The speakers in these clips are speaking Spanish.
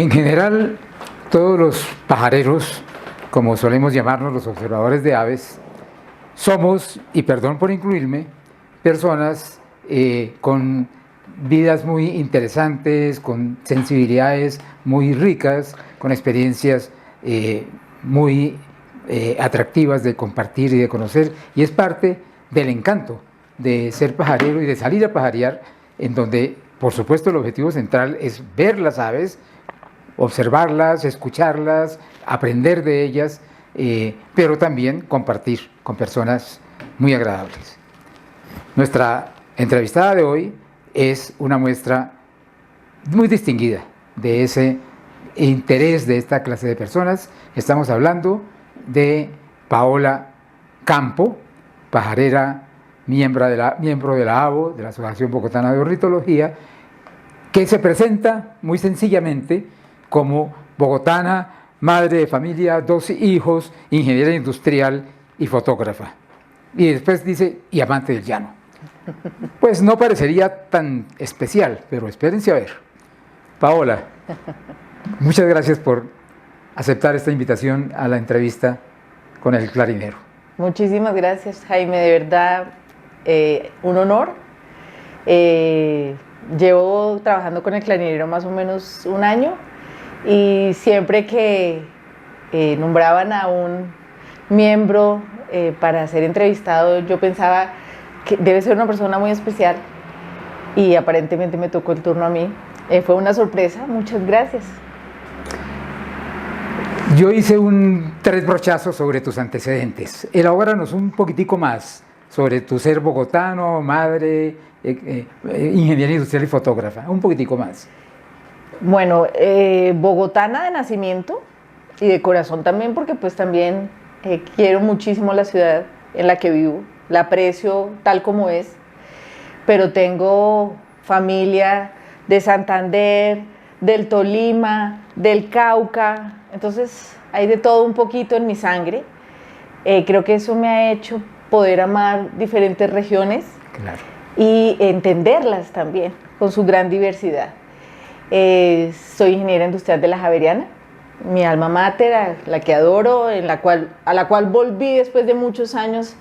En general, todos los pajareros, como solemos llamarnos los observadores de aves, somos, y perdón por incluirme, personas con vidas muy interesantes, con sensibilidades muy ricas, con experiencias muy atractivas de compartir y de conocer, y es parte del encanto de ser pajarero y de salir a pajarear, en donde, por supuesto, el objetivo central es ver las aves, observarlas, escucharlas, aprender de ellas, pero también compartir con personas muy agradables. Nuestra entrevistada de hoy es una muestra muy distinguida de ese interés de esta clase de personas. Estamos hablando de Paola Campo, pajarera, miembro de la ABO, de la Asociación Bogotana de Ornitología, que se presenta muy sencillamente como bogotana, madre de familia, 2 hijos, ingeniera industrial y fotógrafa. Y después dice, y amante del llano. Pues no parecería tan especial, pero espérense a ver. Paola, muchas gracias por aceptar esta invitación a la entrevista con el Clarinero. Muchísimas gracias, Jaime, de verdad, un honor. Llevo trabajando con el Clarinero más o menos 1 año y siempre que nombraban a un miembro para ser entrevistado, yo pensaba que debe ser una persona muy especial y aparentemente me tocó el turno a mí. Fue una sorpresa, muchas gracias. Yo hice 3 brochazos sobre tus antecedentes. Elabóranos un poquitico más sobre tu ser bogotano, madre, ingeniera industrial y fotógrafa. Un poquitico más. Bueno, bogotana de nacimiento y de corazón también, porque pues también quiero muchísimo la ciudad en la que vivo, la aprecio tal como es, pero tengo familia de Santander, del Tolima, del Cauca, entonces hay de todo un poquito en mi sangre. Creo que eso me ha hecho poder amar diferentes regiones. Claro. Y entenderlas también, con su gran diversidad. Soy ingeniera industrial de la Javeriana, mi alma mater, a la que adoro, a la cual volví después de muchos años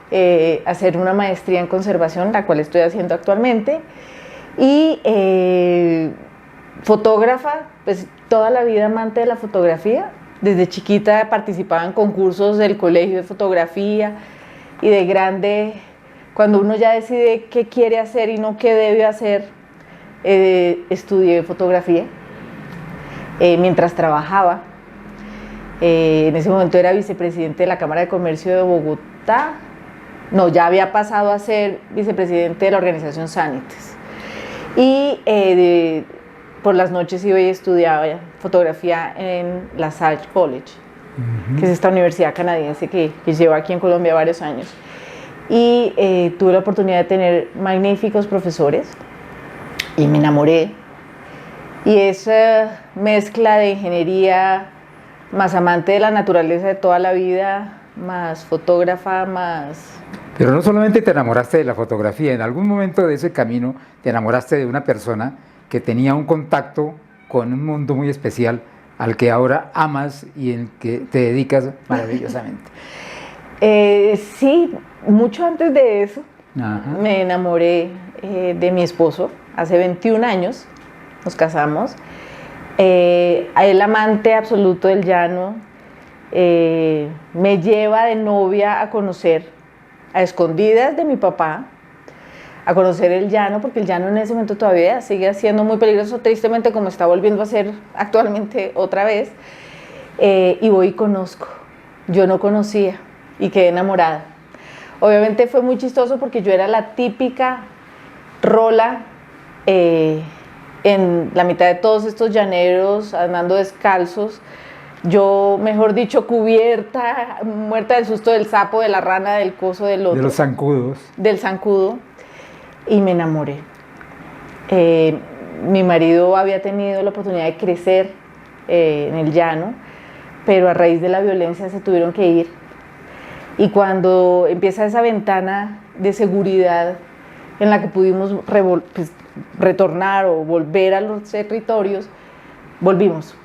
a hacer una maestría en conservación, la cual estoy haciendo actualmente. Y fotógrafa, pues toda la vida amante de la fotografía. Desde chiquita participaba en concursos del colegio de fotografía y de grande, cuando uno ya decide qué quiere hacer y no qué debe hacer, estudié fotografía mientras trabajaba. En ese momento era vicepresidente de la Cámara de Comercio de Bogotá. No, ya había pasado a ser vicepresidente de la organización Sanites. Y por las noches iba y estudiaba fotografía en la Salle College, que es esta universidad canadiense que lleva aquí en Colombia varios años. Y tuve la oportunidad de tener magníficos profesores y me enamoré. Y esa mezcla de ingeniería, más amante de la naturaleza de toda la vida, más fotógrafa, más... Pero no solamente te enamoraste de la fotografía, en algún momento de ese camino te enamoraste de una persona que tenía un contacto con un mundo muy especial al que ahora amas y en que te dedicas maravillosamente. Sí, mucho antes de eso. Ajá. Me enamoré de mi esposo hace 21 años, nos casamos. A él, amante absoluto del llano, me lleva de novia a conocer, a escondidas de mi papá, a conocer el llano, porque el llano en ese momento todavía sigue siendo muy peligroso, tristemente, como está volviendo a ser actualmente otra vez. Y voy y conozco. Yo no conocía y quedé enamorada. Obviamente fue muy chistoso porque yo era la típica rola en la mitad de todos estos llaneros andando descalzos. Yo, mejor dicho, cubierta, muerta del susto del sapo, de la rana, del coso, del otro. De los zancudos. Del zancudo. Y me enamoré. Mi marido había tenido la oportunidad de crecer en el llano, pero a raíz de la violencia se tuvieron que ir. Y cuando empieza esa ventana de seguridad en la que pudimos retornar o volver a los territorios, volvimos.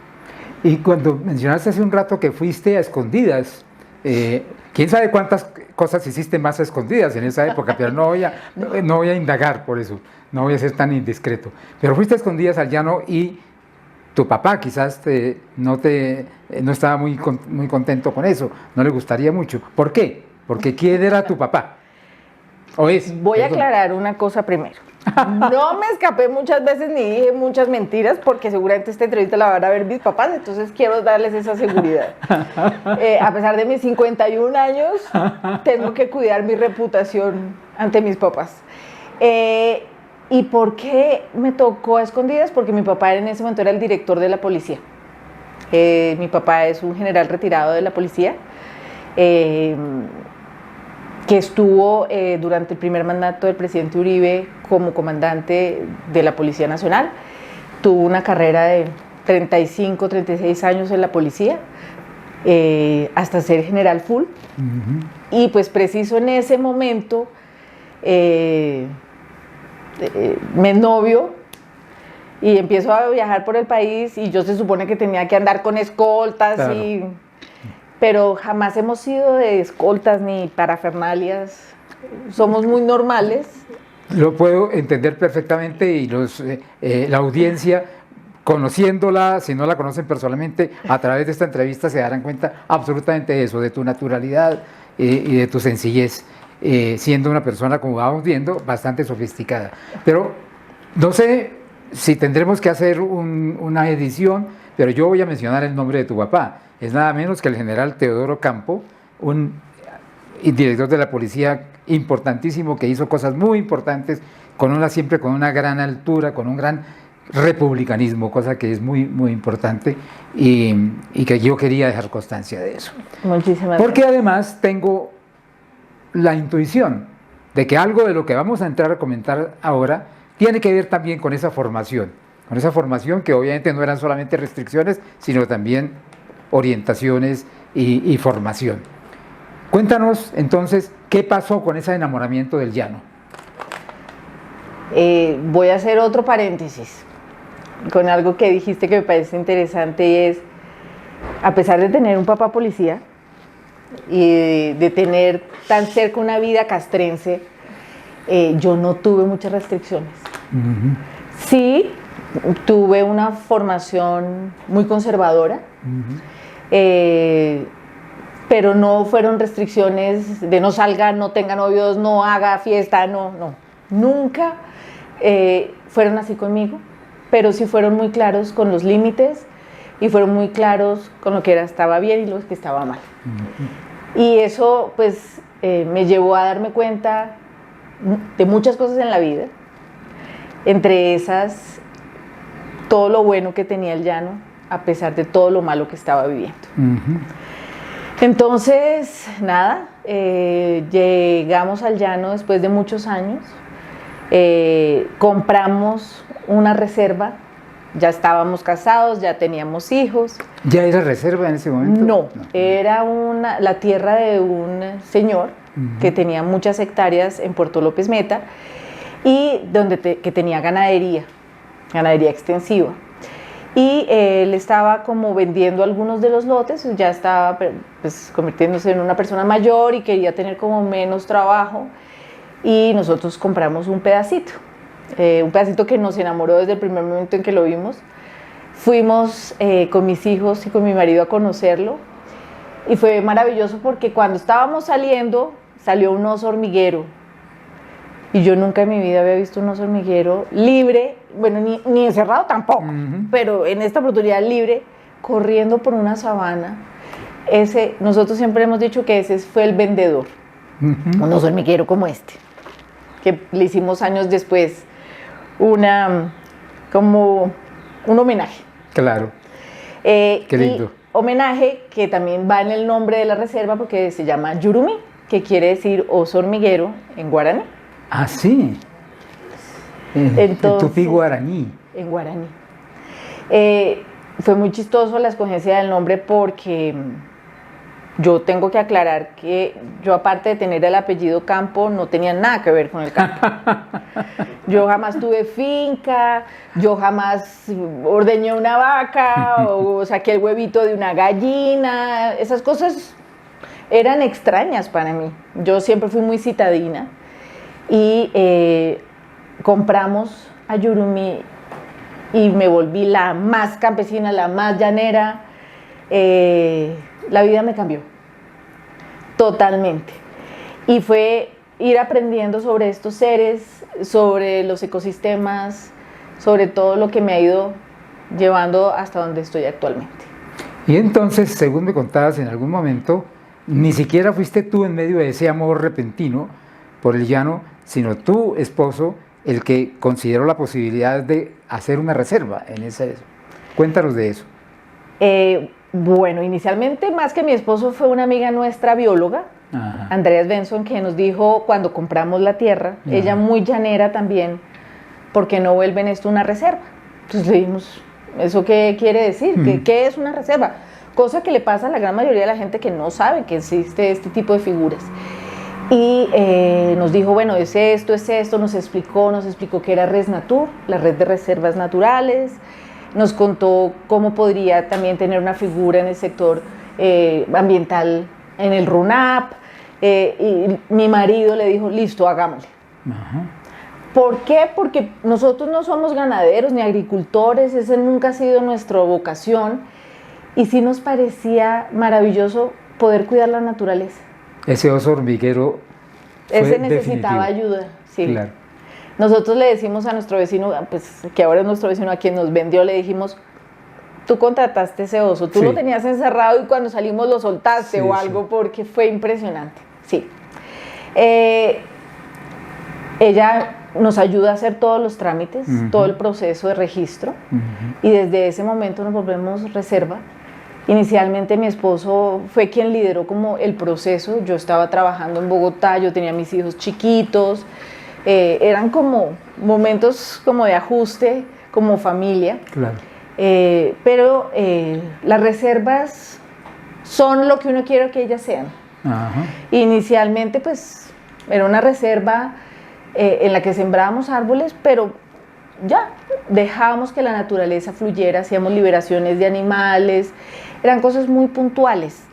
Y cuando mencionaste hace un rato que fuiste a escondidas, quién sabe cuántas cosas hiciste más a escondidas en esa época, pero no voy a indagar por eso, no voy a ser tan indiscreto. Pero fuiste a escondidas al llano y tu papá quizás no estaba muy contento con eso, no le gustaría mucho. ¿Por qué? Porque ¿quién era tu papá? ¿O es? Voy a aclarar una cosa primero. No me escapé muchas veces ni dije muchas mentiras porque seguramente esta entrevista la van a ver mis papás, entonces quiero darles esa seguridad. A pesar de mis 51 años, tengo que cuidar mi reputación ante mis papás. ¿Y por qué me tocó a escondidas? Porque mi papá en ese momento era el director de la policía. Mi papá es un general retirado de la policía. Que estuvo durante el primer mandato del presidente Uribe como comandante de la Policía Nacional. Tuvo una carrera de 35, 36 años en la policía, hasta ser general full. Y pues preciso en ese momento me novio y empiezo a viajar por el país y yo se supone que tenía que andar con escoltas, claro. Pero jamás hemos sido de escoltas ni parafernalias, somos muy normales. Lo puedo entender perfectamente y la audiencia, conociéndola, si no la conocen personalmente, a través de esta entrevista se darán cuenta absolutamente de eso, de tu naturalidad y de tu sencillez, siendo una persona, como vamos viendo, bastante sofisticada. Pero no sé si tendremos que hacer una edición, pero yo voy a mencionar el nombre de tu papá. Es nada menos que el general Teodoro Campo, un director de la policía importantísimo que hizo cosas muy importantes, siempre con una gran altura, con un gran republicanismo, cosa que es muy, muy importante y que yo quería dejar constancia de eso. Muchísimas gracias. Porque además tengo la intuición de que algo de lo que vamos a entrar a comentar ahora tiene que ver también con esa formación que obviamente no eran solamente restricciones, sino también orientaciones y formación. Cuéntanos entonces qué pasó con ese enamoramiento del llano. Voy a hacer otro paréntesis con algo que dijiste que me parece interesante y es, a pesar de tener un papá policía y de tener tan cerca una vida castrense, yo no tuve muchas restricciones. Sí, tuve una formación muy conservadora, pero no fueron restricciones de no salga, no tenga novios, no haga fiesta, no. Nunca fueron así conmigo, pero sí fueron muy claros con los límites y fueron muy claros con lo que estaba bien y lo que estaba mal. Y eso pues me llevó a darme cuenta de muchas cosas en la vida, entre esas todo lo bueno que tenía el llano a pesar de todo lo malo que estaba viviendo. Entonces, nada, llegamos al llano después de muchos años, compramos una reserva, ya estábamos casados, ya teníamos hijos. ¿Ya era reserva en ese momento? No. Era la tierra de un señor que tenía muchas hectáreas en Puerto López Meta y que tenía ganadería extensiva. Y él estaba como vendiendo algunos de los lotes, ya estaba pues convirtiéndose en una persona mayor y quería tener como menos trabajo y nosotros compramos un pedacito que nos enamoró desde el primer momento en que lo vimos. Fuimos con mis hijos y con mi marido a conocerlo y fue maravilloso porque cuando estábamos salió un oso hormiguero y yo nunca en mi vida había visto un oso hormiguero libre, bueno, ni encerrado tampoco, pero en esta oportunidad libre, corriendo por una sabana. Nosotros siempre hemos dicho que ese fue el vendedor, un oso hormiguero como este, que le hicimos años después como un homenaje. Claro, qué lindo. Homenaje que también va en el nombre de la reserva porque se llama Yurumi, que quiere decir oso hormiguero en guaraní. Ah, sí. En tupí guaraní. En guaraní. Fue muy chistoso la escogencia del nombre porque Yo tengo que aclarar que yo, aparte de tener el apellido Campo, no tenía nada que ver con el campo. Yo jamás tuve finca, yo jamás ordeñé una vaca o saqué el huevito de una gallina. Esas cosas eran extrañas para mí. Yo siempre fui muy citadina y compramos a Yurumí y me volví la más campesina, la más llanera. La vida me cambió totalmente y fue ir aprendiendo sobre estos seres, sobre los ecosistemas, sobre todo lo que me ha ido llevando hasta donde estoy actualmente. Y entonces, según me contabas en algún momento, ni siquiera fuiste tú en medio de ese amor repentino por el llano, sino tu esposo el que consideró la posibilidad de hacer una reserva en ese. Cuéntanos de eso. Bueno, inicialmente, más que mi esposo, fue una amiga nuestra bióloga, Ajá. Andrea Benson, que nos dijo cuando compramos la tierra, Ajá. ella muy llanera también, ¿por qué no vuelven esto una reserva? Entonces le dijimos, ¿eso qué quiere decir? ¿Qué es una reserva? Cosa que le pasa a la gran mayoría de la gente que no sabe que existe este tipo de figuras. Y nos dijo, bueno, es esto, nos explicó que era ResNatur, la red de reservas naturales. Nos contó cómo podría también tener una figura en el sector ambiental, en el RUNAP, y mi marido le dijo, listo, hagámosle. Ajá. ¿Por qué? Porque nosotros no somos ganaderos ni agricultores, esa nunca ha sido nuestra vocación, y sí nos parecía maravilloso poder cuidar la naturaleza. Ese oso hormiguero fue Ese necesitaba definitivo. ayuda, sí. Claro. Nosotros le decimos a nuestro vecino, pues que ahora es nuestro vecino, a quien nos vendió, le dijimos, tú contrataste ese oso, tú Sí. lo tenías encerrado y cuando salimos lo soltaste Sí, o algo, sí. porque fue impresionante. Sí. Ella nos ayuda a hacer todos los trámites, todo el proceso de registro, y desde ese momento nos volvemos reserva. Inicialmente mi esposo fue quien lideró como el proceso. Yo estaba trabajando en Bogotá, yo tenía mis hijos chiquitos, eran como momentos como de ajuste, como familia. Claro. Pero las reservas son lo que uno quiere que ellas sean. Ajá. Inicialmente pues era una reserva en la que sembrábamos árboles, pero ya dejábamos que la naturaleza fluyera, hacíamos liberaciones de animales, eran cosas muy puntuales.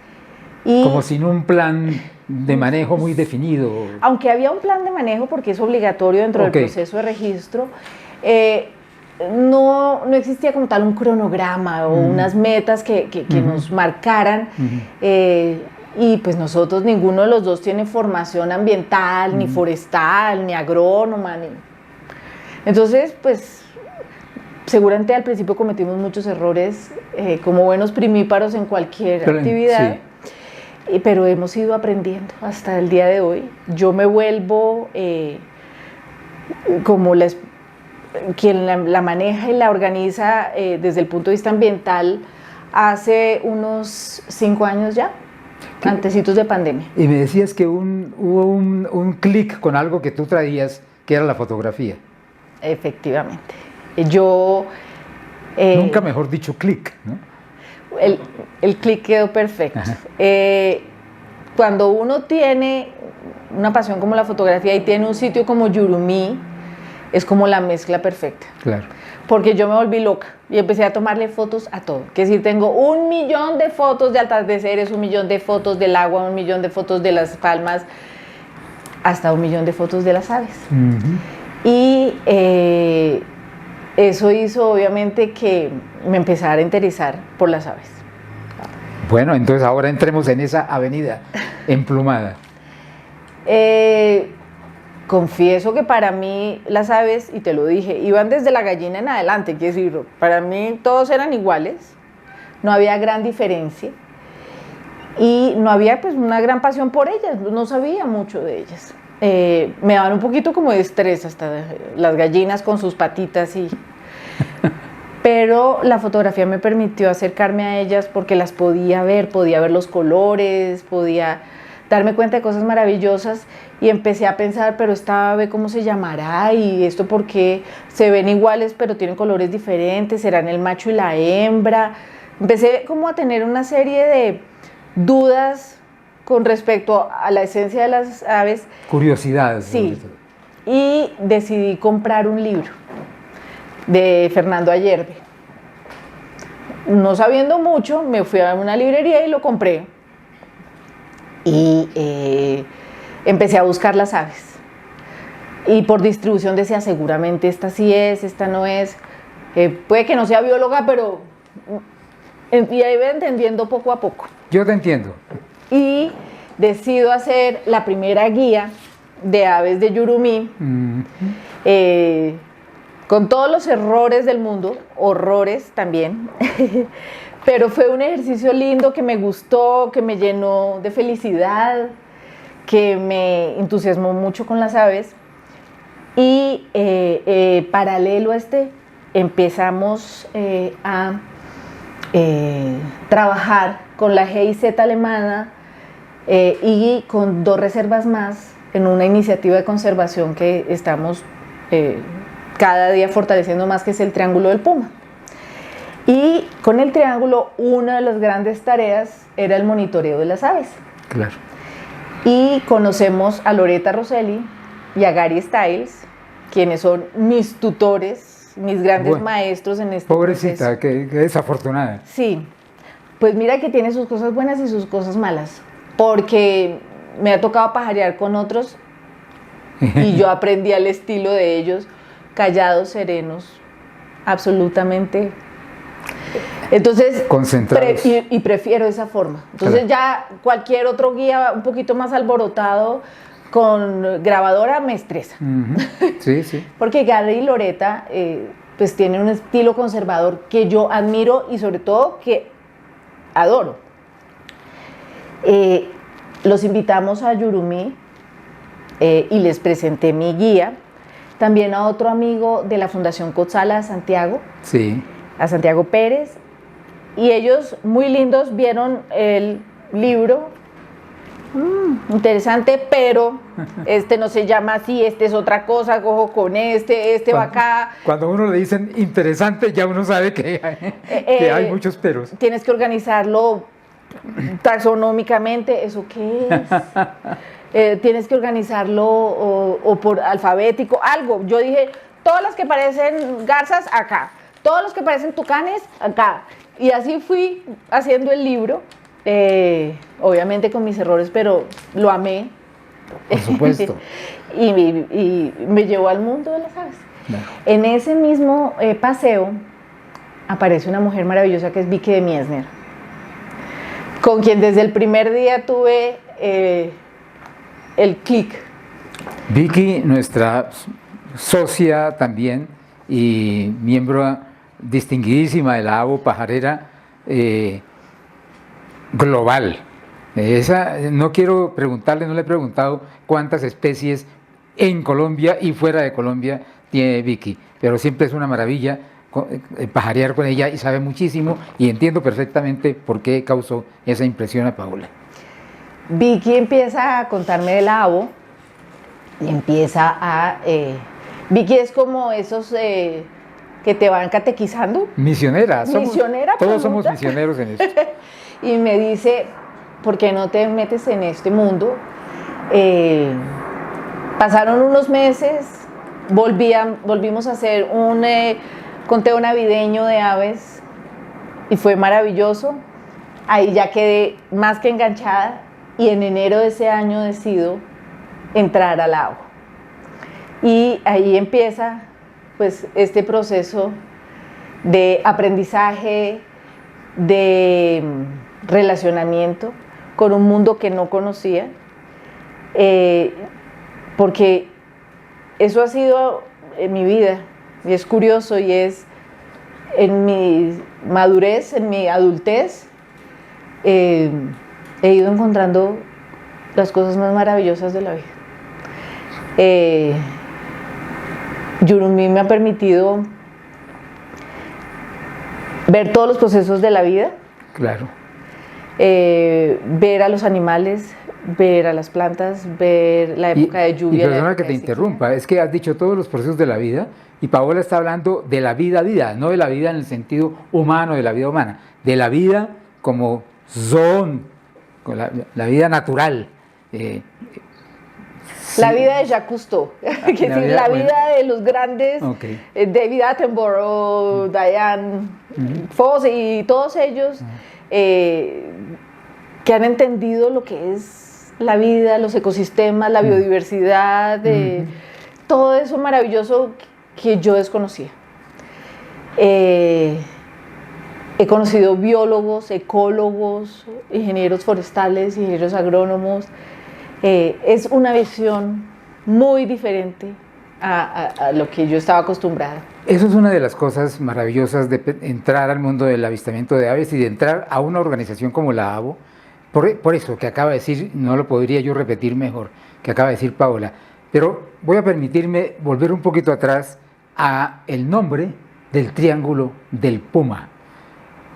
Y Como sin un plan de manejo muy definido. aunque había un plan de manejo, porque es obligatorio dentro Ok. del proceso de registro, no existía como tal un cronograma o unas metas que nos marcaran. Y pues nosotros, ninguno de los dos tiene formación ambiental, ni forestal, ni agrónoma. Entonces, pues seguramente al principio cometimos muchos errores como buenos primíparos en cualquier actividad. Sí. Pero hemos ido aprendiendo hasta el día de hoy. Yo me vuelvo como quien la maneja y la organiza desde el punto de vista ambiental hace unos 5 años ya, antecitos de pandemia. Y me decías que hubo un clic con algo que tú traías, que era la fotografía. Efectivamente. Yo... Nunca mejor dicho clic, ¿no? El clic quedó perfecto. Cuando uno tiene una pasión como la fotografía y tiene un sitio como Yurumí, es como la mezcla perfecta. Claro. Porque yo me volví loca y empecé a tomarle fotos a todo. Que decir, tengo 1.000.000 de fotos de atardeceres, 1.000.000 de fotos del agua, 1.000.000 de fotos de las palmas, hasta 1.000.000 de fotos de las aves. Y eso hizo obviamente que me empezara a interesar por las aves. Bueno, entonces ahora entremos en esa avenida emplumada. Confieso que para mí las aves, y te lo dije, iban desde la gallina en adelante, quiero decir, para mí todos eran iguales, no había gran diferencia y no había pues una gran pasión por ellas, no sabía mucho de ellas. Me daban un poquito como de estrés hasta las gallinas con sus patitas pero la fotografía me permitió acercarme a ellas porque las podía ver los colores, podía darme cuenta de cosas maravillosas y empecé a pensar, pero esta ave ¿cómo se llamará? Y esto ¿por qué se ven iguales pero tienen colores diferentes? ¿Serán el macho y la hembra? Empecé como a tener una serie dudas con respecto a la esencia de las aves. Curiosidades. Sí, y decidí comprar un libro de Fernando Ayerbe. No sabiendo mucho, me fui a una librería y lo compré. Y empecé a buscar las aves. Y por distribución decía, seguramente esta sí es, esta no es. Puede que no sea bióloga, pero y ahí voy entendiendo poco a poco. Yo te entiendo. Y decido hacer la primera guía de aves de Yurumí, con todos los errores del mundo, horrores también, pero fue un ejercicio lindo que me gustó, que me llenó de felicidad, que me entusiasmó mucho con las aves. Y paralelo a empezamos a trabajar con la GIZ alemana y con 2 reservas más en una iniciativa de conservación que estamos cada día fortaleciendo más, que es el Triángulo del Puma. Y con el Triángulo, una de las grandes tareas era el monitoreo de las aves. Claro. Y conocemos a Loretta Rosselli y a Gary Stiles, quienes son mis tutores, mis grandes maestros en este pobrecita, proceso. que desafortunada. Sí, pues mira que tiene sus cosas buenas y sus cosas malas, porque me ha tocado pajarear con otros y yo aprendí al estilo de ellos, callados, serenos, absolutamente. Entonces, concentrados. Y prefiero esa forma. Entonces ya cualquier otro guía un poquito más alborotado con grabadora me estresa. Sí, sí. Porque Gary y Loretta pues tienen un estilo conservador que yo admiro y sobre todo que adoro. Los invitamos a Yurumí y les presenté mi guía. También a otro amigo de la Fundación Cotzala, Santiago. Sí. A Santiago Pérez. Y ellos, muy lindos, vieron el libro. Interesante, pero este no se llama así, este es otra cosa, cojo con este va acá. Cuando uno le dicen interesante, ya uno sabe que hay muchos peros. Tienes que organizarlo taxonómicamente, ¿eso qué es? Tienes que organizarlo o por alfabético, algo. Yo dije, todos los que parecen garzas, acá. Todos los que parecen tucanes, acá. Y así fui haciendo el libro. Obviamente con mis errores, pero lo amé. Por supuesto. y me llevó al mundo de las aves. No. En ese mismo paseo aparece una mujer maravillosa que es Vicky de Miesner, con quien desde el primer día tuve el clic. Vicky, nuestra socia también y miembro distinguidísima de la ABO Pajarera global. No quiero preguntarle, no le he preguntado cuántas especies en Colombia y fuera de Colombia tiene Vicky, pero siempre es una maravilla pajarear con ella y sabe muchísimo y entiendo perfectamente por qué causó esa impresión a Paola. Vicky empieza a contarme de la ABO y empieza a... Vicky es como esos que te van catequizando. Misionera. Misionera. Todos somos misioneros en esto. Y me dice, ¿por qué no te metes en este mundo? Pasaron unos meses, volvimos a hacer un conteo navideño de aves y fue maravilloso. Ahí ya quedé más que enganchada y en enero de ese año decido entrar al agua. Y ahí empieza pues este proceso de aprendizaje, de relacionamiento con un mundo que no conocía, porque eso ha sido en mi vida y es curioso y es en mi madurez, en mi adultez, he ido encontrando las cosas más maravillosas de la vida. Yurumí me ha permitido ver todos los procesos de la vida. Claro. Ver a los animales, ver a las plantas, ver la época de lluvia. Y perdona que te interrumpa, es que has dicho todos los procesos de la vida y Paola está hablando de la vida, no de la vida en el sentido humano, de la vida humana, de la vida como zoon, con la vida natural. La Sí. vida de Jacques Cousteau, que es La decir, vida, la bueno. vida de los grandes, Ok. David Attenborough, Diane Fossey y todos ellos que han entendido lo que es la vida, los ecosistemas, la biodiversidad, todo eso maravilloso que yo desconocía. He conocido biólogos, ecólogos, ingenieros forestales, ingenieros agrónomos. Es una visión muy diferente a lo que yo estaba acostumbrada. Eso es una de las cosas maravillosas de entrar al mundo del avistamiento de aves y de entrar a una organización como la AVO. Por eso que acaba de decir, no lo podría yo repetir mejor, que acaba de decir Paola. Pero voy a permitirme volver un poquito atrás a el nombre del Triángulo del Puma.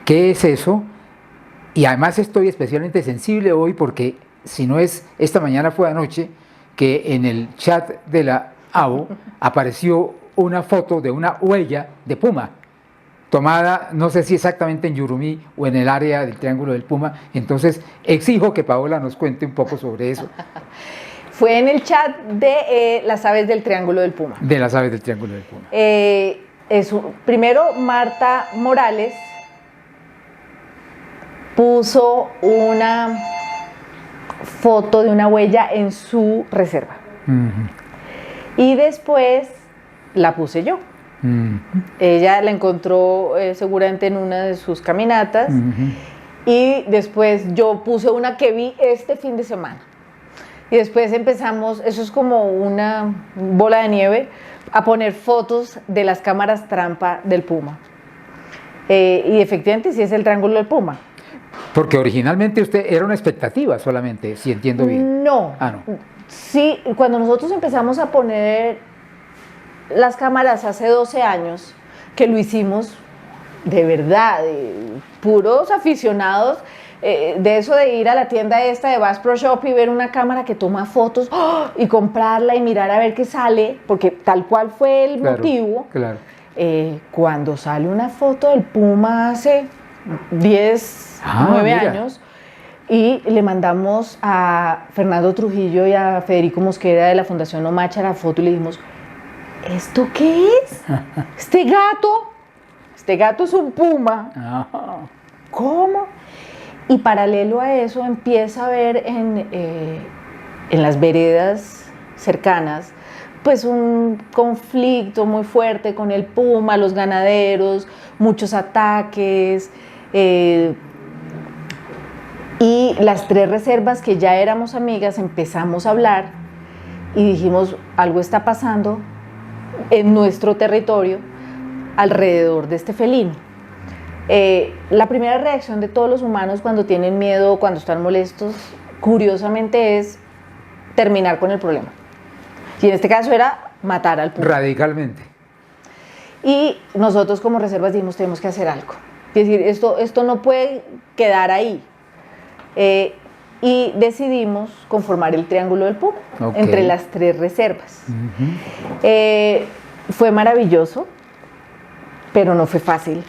¿Qué es eso? Y además estoy especialmente sensible hoy porque si no es esta mañana fue anoche que en el chat de la AVO apareció una foto de una huella de puma tomada, no sé si exactamente en Yurumí o en el área del Triángulo del Puma. Entonces exijo que Paola nos cuente un poco sobre eso. Fue en el chat de las aves del Triángulo del Puma. De las aves del Triángulo del Puma. Primero, Marta Morales puso una foto de una huella en su reserva. Y después la puse yo. Ella la encontró seguramente en una de sus caminatas. Y después yo puse una que vi este fin de semana. Y después empezamos, eso es como una bola de nieve, a poner fotos de las cámaras trampa del puma. Y efectivamente sí es el Triángulo del Puma. Porque originalmente usted era una expectativa solamente, si entiendo bien. No. Ah, no. Sí, cuando nosotros empezamos a poner las cámaras hace 12 años, que lo hicimos de verdad, puros aficionados, de eso de ir a la tienda esta de Bass Pro Shop y ver una cámara que toma fotos y comprarla y mirar a ver qué sale, porque tal cual fue el motivo. Claro. Cuando sale una foto del puma hace 10, 9 años, y le mandamos a Fernando Trujillo y a Federico Mosquera de la Fundación Omacha la foto y le dijimos, ¿esto qué es? Este gato es un puma. ¿Cómo? Y paralelo a eso empieza a ver en las veredas cercanas pues un conflicto muy fuerte con el puma, los ganaderos, muchos ataques, y las 3 reservas que ya éramos amigas empezamos a hablar y dijimos, algo está pasando en nuestro territorio alrededor de este felino. La primera reacción de todos los humanos cuando tienen miedo, cuando están molestos, curiosamente es terminar con el problema. Y en este caso era matar al puma. Radicalmente. Y nosotros como reservas dijimos, tenemos que hacer algo. Es decir, esto no puede quedar ahí. Y decidimos conformar el Triángulo del Puma entre las 3 reservas. Fue maravilloso, pero no fue fácil.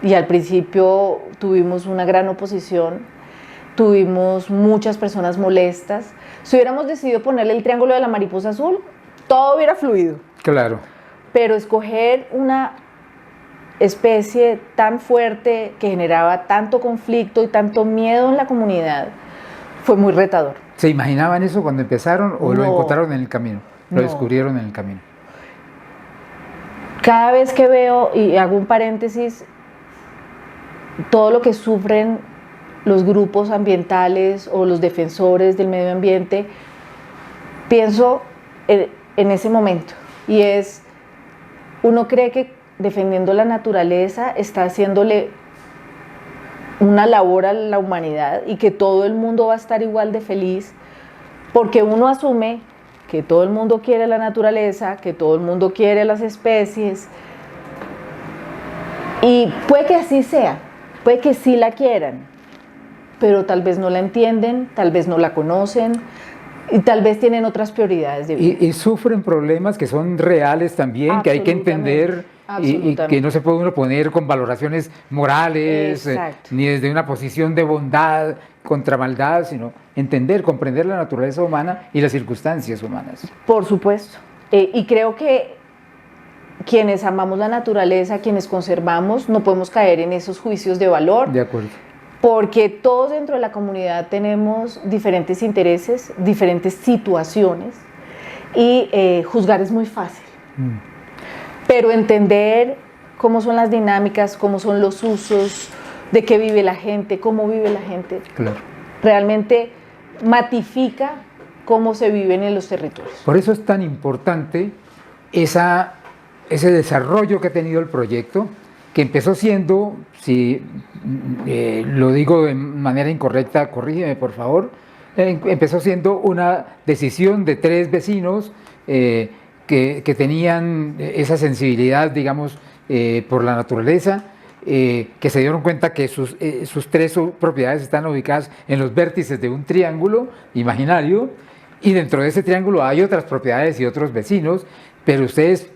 Y al principio tuvimos una gran oposición, tuvimos muchas personas molestas. Si hubiéramos decidido ponerle el Triángulo de la Mariposa Azul, todo hubiera fluido. Claro. Pero escoger una especie tan fuerte que generaba tanto conflicto y tanto miedo en la comunidad fue muy retador. ¿Se imaginaban eso cuando empezaron o lo No. encontraron en el camino? Lo No. descubrieron en el camino. Cada vez que veo, y hago un paréntesis, todo lo que sufren los grupos ambientales o los defensores del medio ambiente, pienso en ese momento, y es, uno cree que defendiendo la naturaleza está haciéndole una labor a la humanidad y que todo el mundo va a estar igual de feliz, porque uno asume que todo el mundo quiere la naturaleza, que todo el mundo quiere las especies, y puede que así sea, puede que sí la quieran, pero tal vez no la entienden, tal vez no la conocen, y tal vez tienen otras prioridades de vida. Y sufren problemas que son reales también, que hay que entender y que no se puede uno poner con valoraciones morales, ni desde una posición de bondad contra maldad, sino entender, comprender la naturaleza humana y las circunstancias humanas. Por supuesto. Y creo que quienes amamos la naturaleza, quienes conservamos, no podemos caer en esos juicios de valor. De acuerdo. Porque todos dentro de la comunidad tenemos diferentes intereses, diferentes situaciones, y juzgar es muy fácil. Pero entender cómo son las dinámicas, cómo son los usos, de qué vive la gente, cómo vive la gente, claro, realmente matifica cómo se viven en los territorios. Por eso es tan importante ese desarrollo que ha tenido el proyecto, que empezó siendo, si lo digo de manera incorrecta, corrígeme por favor, empezó siendo una decisión de 3 vecinos que tenían esa sensibilidad, digamos, por la naturaleza, que se dieron cuenta que sus 3 propiedades están ubicadas en los vértices de un triángulo imaginario, y dentro de ese triángulo hay otras propiedades y otros vecinos, pero ustedes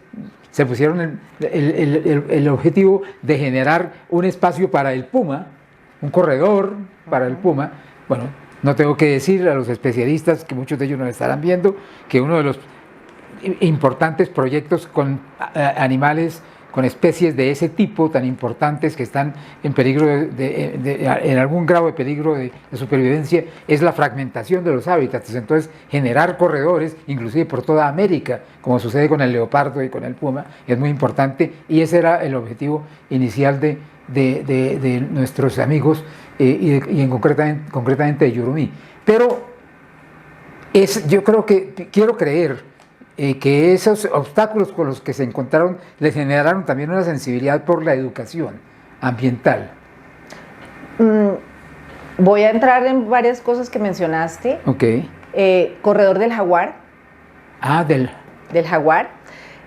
se pusieron el objetivo de generar un espacio para el puma, un corredor para el puma. Bueno, no tengo que decir a los especialistas, que muchos de ellos nos estarán viendo, que uno de los importantes proyectos con animales, con especies de ese tipo tan importantes que están en peligro en algún grado de peligro de supervivencia, es la fragmentación de los hábitats. Entonces, generar corredores, inclusive por toda América, como sucede con el leopardo y con el puma, es muy importante, y ese era el objetivo inicial de nuestros amigos y concretamente de Yurumí. Pero yo quiero creer que esos obstáculos con los que se encontraron les generaron también una sensibilidad por la educación ambiental. Voy a entrar en varias cosas que mencionaste. Ok. Corredor del jaguar. Del jaguar.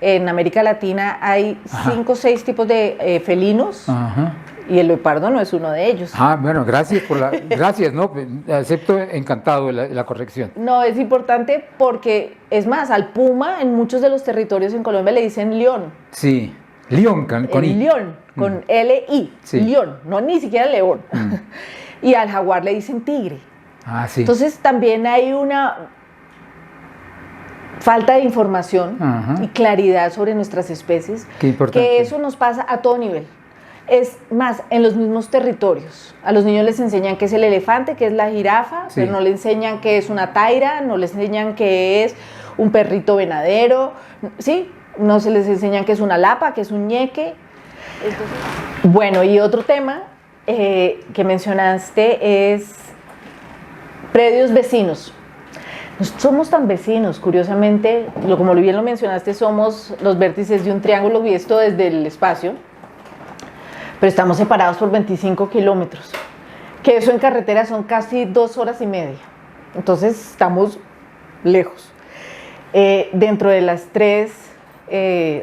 En América Latina hay 5 o 6 tipos de felinos. Ajá. Y el leopardo no es uno de ellos. Bueno, gracias, ¿no? Acepto encantado la corrección. No, es importante porque, es más, al puma en muchos de los territorios en Colombia le dicen león. Sí, león con I. León, con L-I, sí. León, no ni siquiera león. Y al jaguar le dicen tigre. Sí. Entonces también hay una falta de información y claridad sobre nuestras especies. Qué importante. Que eso nos pasa a todo nivel. Es más, en los mismos territorios. A los niños les enseñan qué es el elefante, qué es la jirafa, pero no les enseñan qué es una taira, no les enseñan qué es un perrito venadero, ¿sí? No se les enseñan qué es una lapa, qué es un ñeque. Bueno, y otro tema que mencionaste es predios vecinos. No somos tan vecinos, curiosamente, como bien lo mencionaste, somos los vértices de un triángulo visto desde el espacio, pero estamos separados por 25 kilómetros, que eso en carretera son casi 2 horas y media, entonces estamos lejos. Dentro de las 3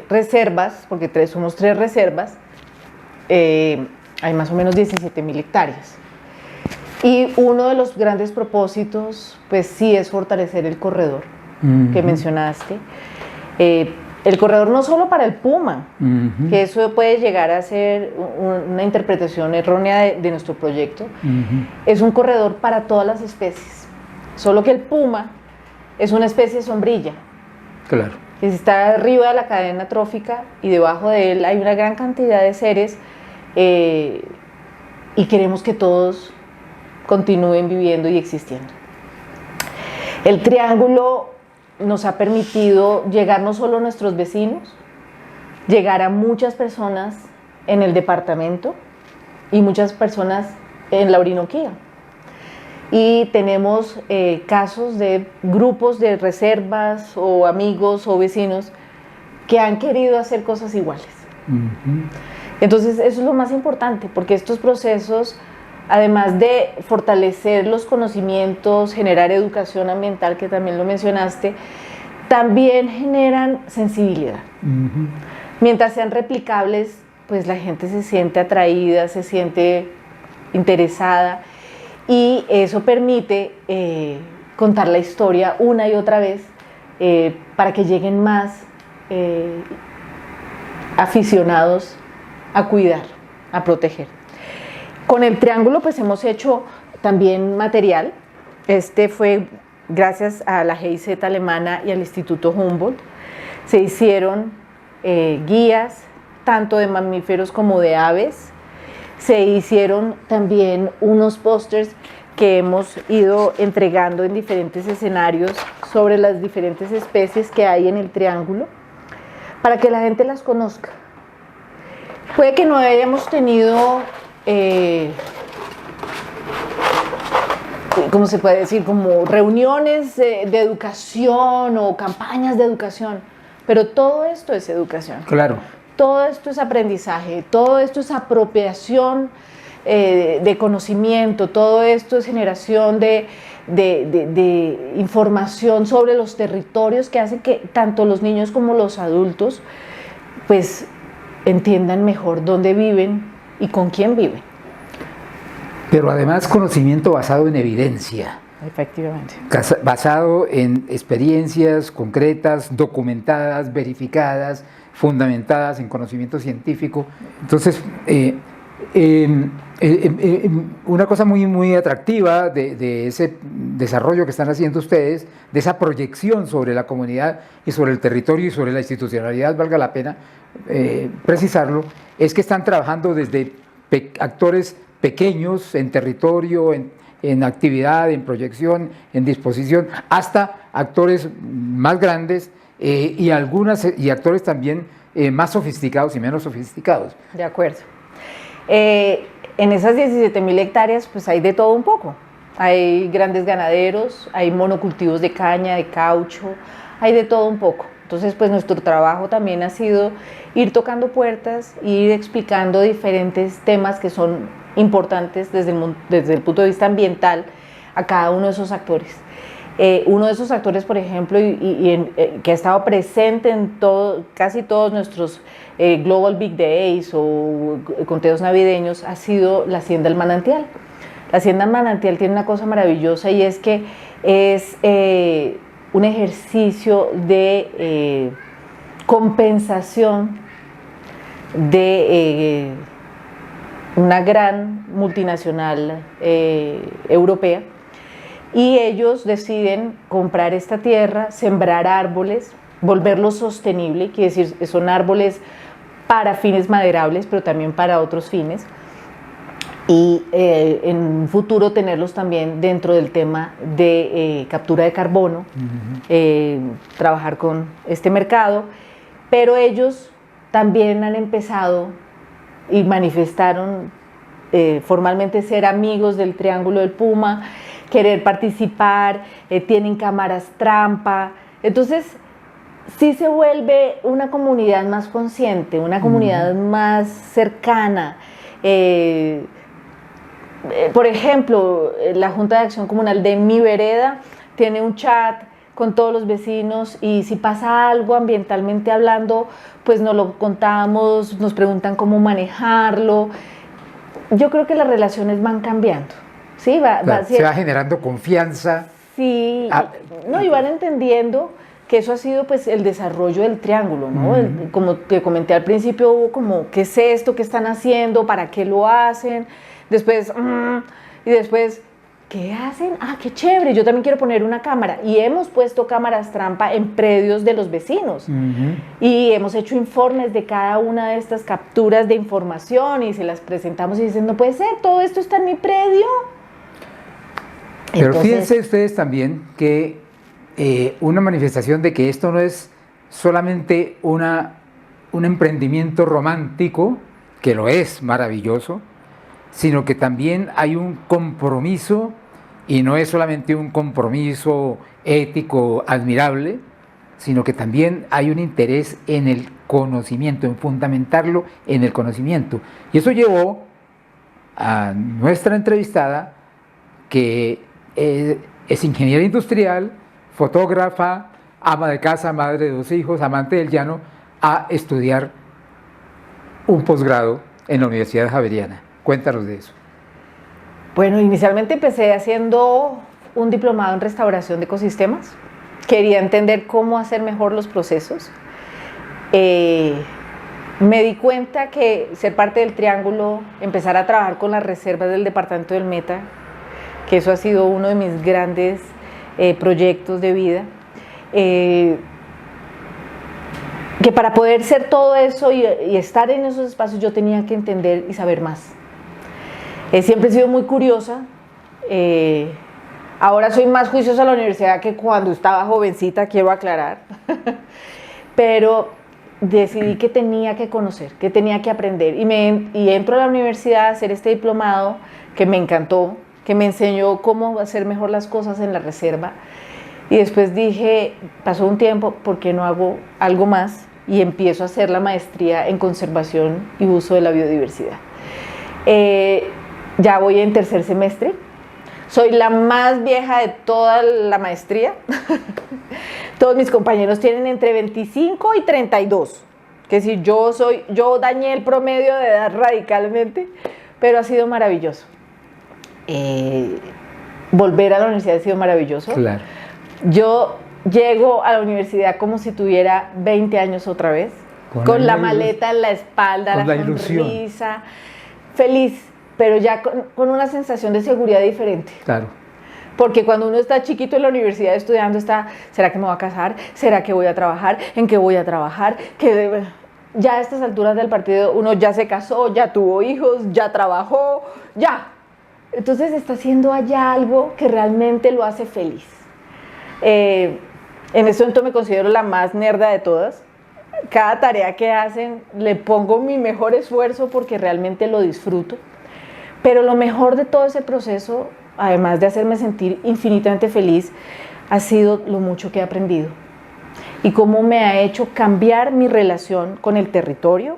reservas, porque somos 3 reservas, hay más o menos 17.000 hectáreas. Y uno de los grandes propósitos, pues sí, es fortalecer el corredor que mencionaste. El corredor no solo para el puma, que eso puede llegar a ser una interpretación errónea de nuestro proyecto, es un corredor para todas las especies. Solo que el puma es una especie sombrilla. Claro. Que está arriba de la cadena trófica y debajo de él hay una gran cantidad de seres y queremos que todos continúen viviendo y existiendo. El triángulo nos ha permitido llegar no solo a nuestros vecinos, llegar a muchas personas en el departamento y muchas personas en la Orinoquía. Y tenemos casos de grupos de reservas o amigos o vecinos que han querido hacer cosas iguales. Entonces eso es lo más importante, porque estos procesos, además de fortalecer los conocimientos, generar educación ambiental, que también lo mencionaste, también generan sensibilidad. Mientras sean replicables, pues la gente se siente atraída, se siente interesada, y eso permite contar la historia una y otra vez para que lleguen más aficionados a cuidar, a proteger. Con el triángulo pues hemos hecho también material. Este fue gracias a la GIZ alemana y al Instituto Humboldt. Se hicieron guías tanto de mamíferos como de aves. Se hicieron también unos pósters que hemos ido entregando en diferentes escenarios sobre las diferentes especies que hay en el triángulo para que la gente las conozca. Puede que no hayamos tenido, ¿cómo se puede decir? Como reuniones de educación o campañas de educación, pero todo esto es educación. Claro. Todo esto es aprendizaje, todo esto es apropiación de conocimiento, todo esto es generación de información sobre los territorios que hace que tanto los niños como los adultos pues entiendan mejor dónde viven y con quién viven. Pero además conocimiento basado en evidencia. Efectivamente. Basado en experiencias concretas, documentadas, verificadas, fundamentadas en conocimiento científico. Entonces, una cosa muy atractiva de ese desarrollo que están haciendo ustedes, de esa proyección sobre la comunidad y sobre el territorio y sobre la institucionalidad, valga la pena precisarlo, es que están trabajando desde actores pequeños en territorio, en actividad, en proyección, en disposición, hasta actores más grandes y actores también más sofisticados y menos sofisticados. De acuerdo. En esas 17.000 hectáreas pues hay de todo un poco. Hay grandes ganaderos, hay monocultivos de caña, de caucho, hay de todo un poco. Entonces pues nuestro trabajo también ha sido ir tocando puertas, ir explicando diferentes temas que son importantes desde el punto de vista ambiental a cada uno de esos actores. Uno de esos actores, por ejemplo, que ha estado presente en casi todos nuestros Global Big Days o conteos navideños, ha sido la Hacienda El Manantial. La Hacienda El Manantial tiene una cosa maravillosa y es que es un ejercicio de compensación de una gran multinacional europea, y ellos deciden comprar esta tierra, sembrar árboles, volverlos sostenible, quiere decir, son árboles para fines maderables, pero también para otros fines, y en un futuro tenerlos también dentro del tema de captura de carbono, trabajar con este mercado, pero ellos también han empezado y manifestaron formalmente ser amigos del Triángulo del Puma, querer participar, tienen cámaras trampa. Entonces sí se vuelve una comunidad más consciente, una comunidad más cercana. Por ejemplo, la Junta de Acción Comunal de mi vereda tiene un chat con todos los vecinos, y si pasa algo ambientalmente hablando, pues nos lo contamos, nos preguntan cómo manejarlo. Yo creo que las relaciones van cambiando, ¿sí? Se va generando confianza. Sí, y van entendiendo que eso ha sido pues el desarrollo del triángulo, ¿no? Como te comenté al principio, hubo como, ¿qué es esto? ¿Qué están haciendo? ¿Para qué lo hacen? Después, y después, ¿qué hacen? Ah, qué chévere, yo también quiero poner una cámara. Y hemos puesto cámaras trampa en predios de los vecinos. Y hemos hecho informes de cada una de estas capturas de información y se las presentamos y dicen, no puede ser, todo esto está en mi predio. Pero entonces, fíjense ustedes también que una manifestación de que esto no es solamente un emprendimiento romántico, que lo es maravilloso, sino que también hay un compromiso, y no es solamente un compromiso ético admirable, sino que también hay un interés en el conocimiento, en fundamentarlo en el conocimiento. Y eso llevó a nuestra entrevistada, que es ingeniera industrial, fotógrafa, ama de casa, madre de 2 hijos, amante del llano, a estudiar un posgrado en la Universidad Javeriana. Cuéntanos de eso. Bueno, inicialmente empecé haciendo un diplomado en restauración de ecosistemas. Quería entender cómo hacer mejor los procesos. me di cuenta que ser parte del Triángulo, empezar a trabajar con las reservas del departamento del Meta, que eso ha sido uno de mis grandes proyectos de vida, que para poder ser todo eso y estar en esos espacios yo tenía que entender y saber más. Siempre he sido muy curiosa, ahora soy más juiciosa a la universidad que cuando estaba jovencita, quiero aclarar, pero decidí que tenía que conocer, que tenía que aprender y entro a la universidad a hacer este diplomado que me encantó, que me enseñó cómo hacer mejor las cosas en la reserva, y después dije, pasó un tiempo, ¿por qué no hago algo más? Y empiezo a hacer la maestría en conservación y uso de la biodiversidad. Ya voy en tercer semestre, soy la más vieja de toda la maestría. Todos mis compañeros tienen entre 25 y 32, que si yo dañé el promedio de edad radicalmente, pero ha sido maravilloso. Volver a la universidad ha sido maravilloso. Claro. Yo llego a la universidad como si tuviera 20 años otra vez, con la maleta en la espalda, la sonrisa, feliz, pero ya con una sensación de seguridad diferente. Claro. Porque cuando uno está chiquito en la universidad estudiando ¿será que me voy a casar? ¿Será que voy a trabajar? ¿En qué voy a trabajar? Ya a estas alturas del partido uno ya se casó, ya tuvo hijos, ya trabajó, ya. Entonces está haciendo allá algo que realmente lo hace feliz. En este momento me considero la más nerda de todas. Cada tarea que hacen le pongo mi mejor esfuerzo porque realmente lo disfruto. Pero lo mejor de todo ese proceso, además de hacerme sentir infinitamente feliz, ha sido lo mucho que he aprendido y cómo me ha hecho cambiar mi relación con el territorio,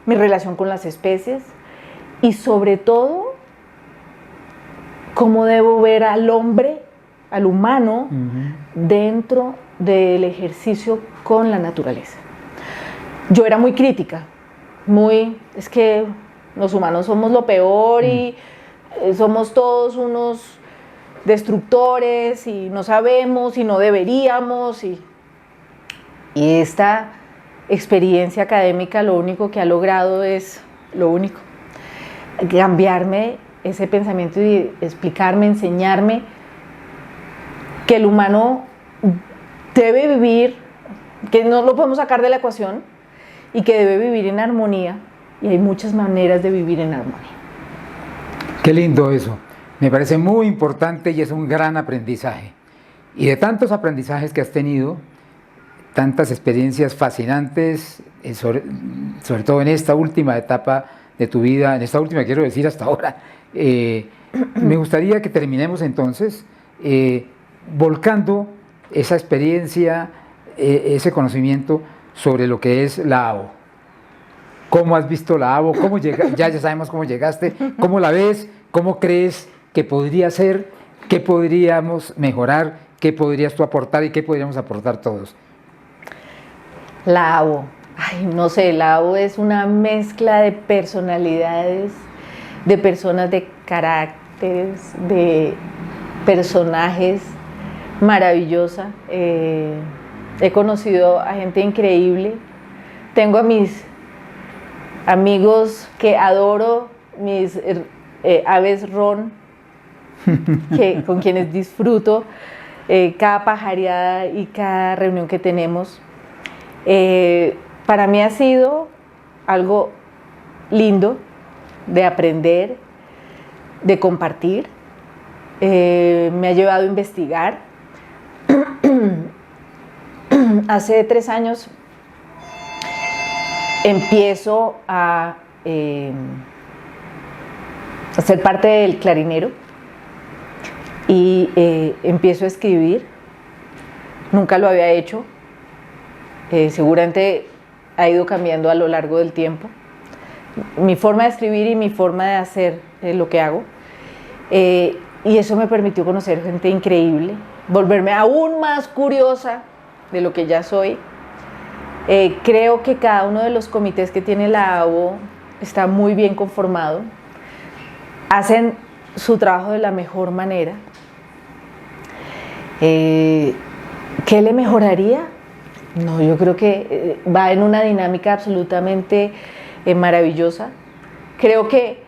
mi relación con las especies y sobre todo cómo debo ver al hombre, al humano, dentro del ejercicio con la naturaleza. Yo era muy crítica, es que los humanos somos lo peor y somos todos unos destructores y no sabemos y no deberíamos. Y esta experiencia académica lo único que ha logrado es cambiarme ese pensamiento y explicarme, enseñarme que el humano debe vivir, que no lo podemos sacar de la ecuación y que debe vivir en armonía, y hay muchas maneras de vivir en armonía. Qué lindo eso, me parece muy importante y es un gran aprendizaje. Y de tantos aprendizajes que has tenido, tantas experiencias fascinantes, sobre todo en esta última etapa de tu vida, en esta última quiero decir hasta ahora, me gustaría que terminemos entonces volcando esa experiencia, ese conocimiento sobre lo que es la ABO. ¿Cómo has visto la ABO? ¿Cómo ya sabemos cómo llegaste, cómo la ves, cómo crees que podría ser, qué podríamos mejorar, qué podrías tú aportar y qué podríamos aportar todos. La ABO, no sé, la ABO es una mezcla de personalidades, de personas de caracteres, de personajes maravillosa. He conocido a gente increíble, tengo a mis amigos que adoro, mis aves ron, con quienes disfruto cada pajareada y cada reunión que tenemos. Para mí ha sido algo lindo de aprender, de compartir, me ha llevado a investigar. Hace 3 años empiezo a ser parte del Clarinero y empiezo a escribir. Nunca lo había hecho, seguramente ha ido cambiando a lo largo del tiempo mi forma de escribir y mi forma de hacer lo que hago, y eso me permitió conocer gente increíble, volverme aún más curiosa de lo que ya soy. Creo que cada uno de los comités que tiene la ABO está muy bien conformado, hacen su trabajo de la mejor manera. ¿Qué le mejoraría? No, yo creo que va en una dinámica absolutamente maravillosa. Creo que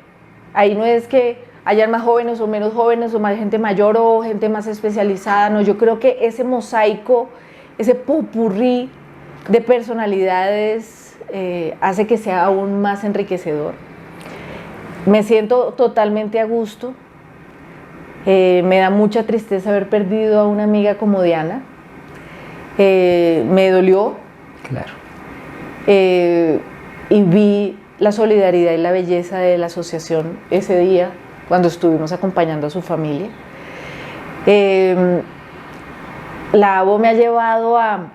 ahí no es que hayan más jóvenes o menos jóvenes, o más gente mayor o gente más especializada, no, yo creo que ese mosaico, ese popurrí de personalidades hace que sea aún más enriquecedor. Me siento totalmente a gusto. Me da mucha tristeza haber perdido a una amiga como Diana. Me dolió. Claro. Y vi la solidaridad y la belleza de la asociación ese día, cuando estuvimos acompañando a su familia. La ABO me ha llevado a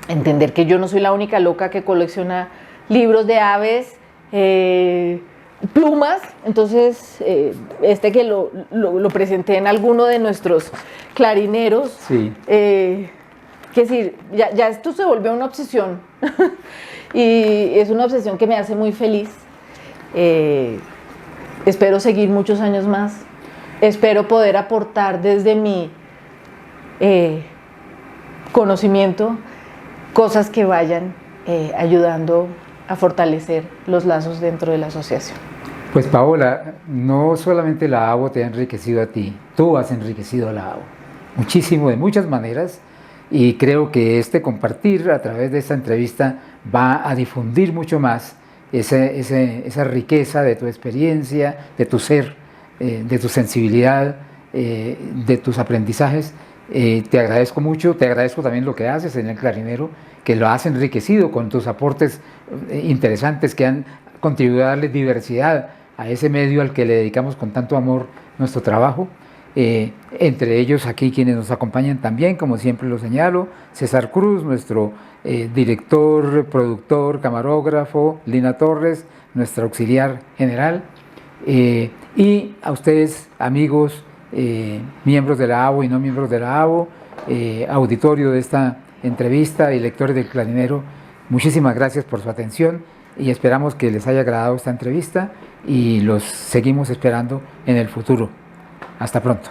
entender que yo no soy la única loca que colecciona libros de aves, plumas. Entonces, que lo presenté en alguno de nuestros clarineros. Sí. Que decir, ya esto se volvió una obsesión y es una obsesión que me hace muy feliz. Espero seguir muchos años más. Espero poder aportar desde mi conocimiento cosas que vayan ayudando a fortalecer los lazos dentro de la asociación. Pues Paola, no solamente la ABO te ha enriquecido a ti, tú has enriquecido a la ABO muchísimo, de muchas maneras, y creo que este compartir a través de esta entrevista va a difundir mucho más esa riqueza de tu experiencia, de tu ser, de tu sensibilidad, de tus aprendizajes. Te agradezco mucho, te agradezco también lo que haces en el Clarinero, que lo has enriquecido con tus aportes interesantes que han contribuido a darle diversidad a ese medio al que le dedicamos con tanto amor nuestro trabajo. Entre ellos aquí quienes nos acompañan también, como siempre lo señalo, César Cruz, nuestro director, productor, camarógrafo, Lina Torres, nuestra auxiliar general, y a ustedes, amigos, miembros de la ABO y no miembros de la ABO, auditorio de esta entrevista y lectores del Clarinero, muchísimas gracias por su atención y esperamos que les haya agradado esta entrevista y los seguimos esperando en el futuro. Hasta pronto.